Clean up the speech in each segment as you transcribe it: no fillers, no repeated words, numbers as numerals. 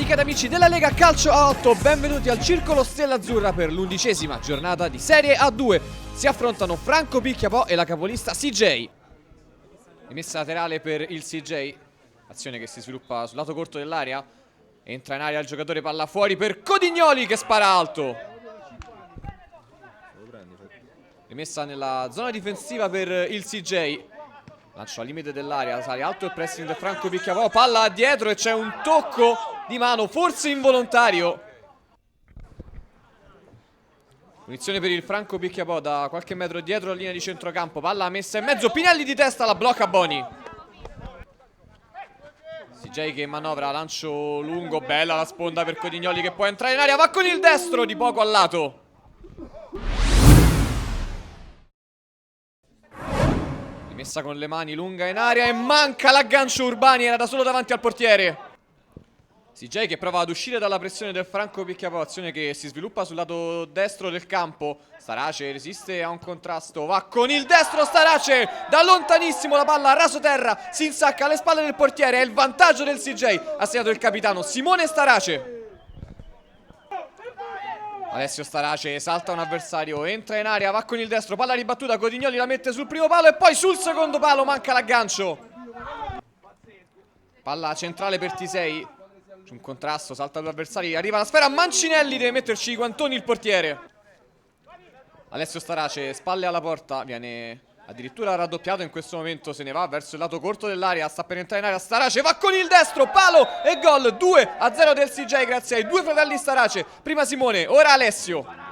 amiche ed amici della Lega Calcio A8, benvenuti al Circolo Stella Azzurra per l'11ª giornata di Serie A2. Si affrontano Franco Picchiapò e la capolista CJ. Rimessa laterale per il CJ, azione che si sviluppa sul lato corto dell'area. Entra in area il giocatore, palla fuori per Codignoli che spara alto. Rimessa nella zona difensiva per il CJ. Lancio al limite dell'area, sale alto il pressing del Franco Picchiapò, palla dietro e c'è un tocco di mano, forse involontario. Punizione per il Franco Picchiapò da qualche metro dietro la linea di centrocampo, palla messa in mezzo, Pinelli di testa, la blocca Boni. CJ che manovra, lancio lungo, bella la sponda per Codignoli che può entrare in area, va con il destro di poco al lato. Messa con le mani, lunga in aria e manca l'aggancio Urbani, era da solo davanti al portiere. CJ che prova ad uscire dalla pressione del Franco Picchiapò, azione che si sviluppa sul lato destro del campo. Starace resiste a un contrasto, va con il destro Starace, da lontanissimo la palla a raso terra, si insacca alle spalle del portiere, è il vantaggio del CJ, ha segnato il capitano Simone Starace. Alessio Starace salta un avversario, entra in area, va con il destro, palla ribattuta, Codignoli la mette sul primo palo e poi sul secondo palo manca l'aggancio. Palla centrale per Tisei, c'è un contrasto, salta due avversari, arriva la sfera, Mancinelli deve metterci i guantoni il portiere. Alessio Starace, spalle alla porta, viene addirittura raddoppiato in questo momento, se ne va verso il lato corto dell'area, sta per entrare in area Starace, va con il destro, palo e gol, 2-0 del CJ grazie ai due fratelli Starace, prima Simone, ora Alessio.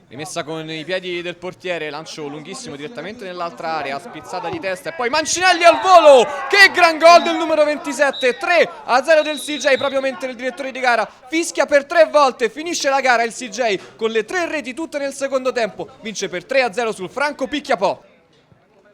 Rimessa con i piedi del portiere, lancio lunghissimo direttamente nell'altra area, spizzata di testa e poi Mancinelli al volo, che gran gol del numero 27, 3-0 del CJ proprio mentre il direttore di gara fischia per 3 volte, finisce la gara il CJ con le 3 reti tutte nel secondo tempo, vince per 3-0 sul Franco Picchiapò.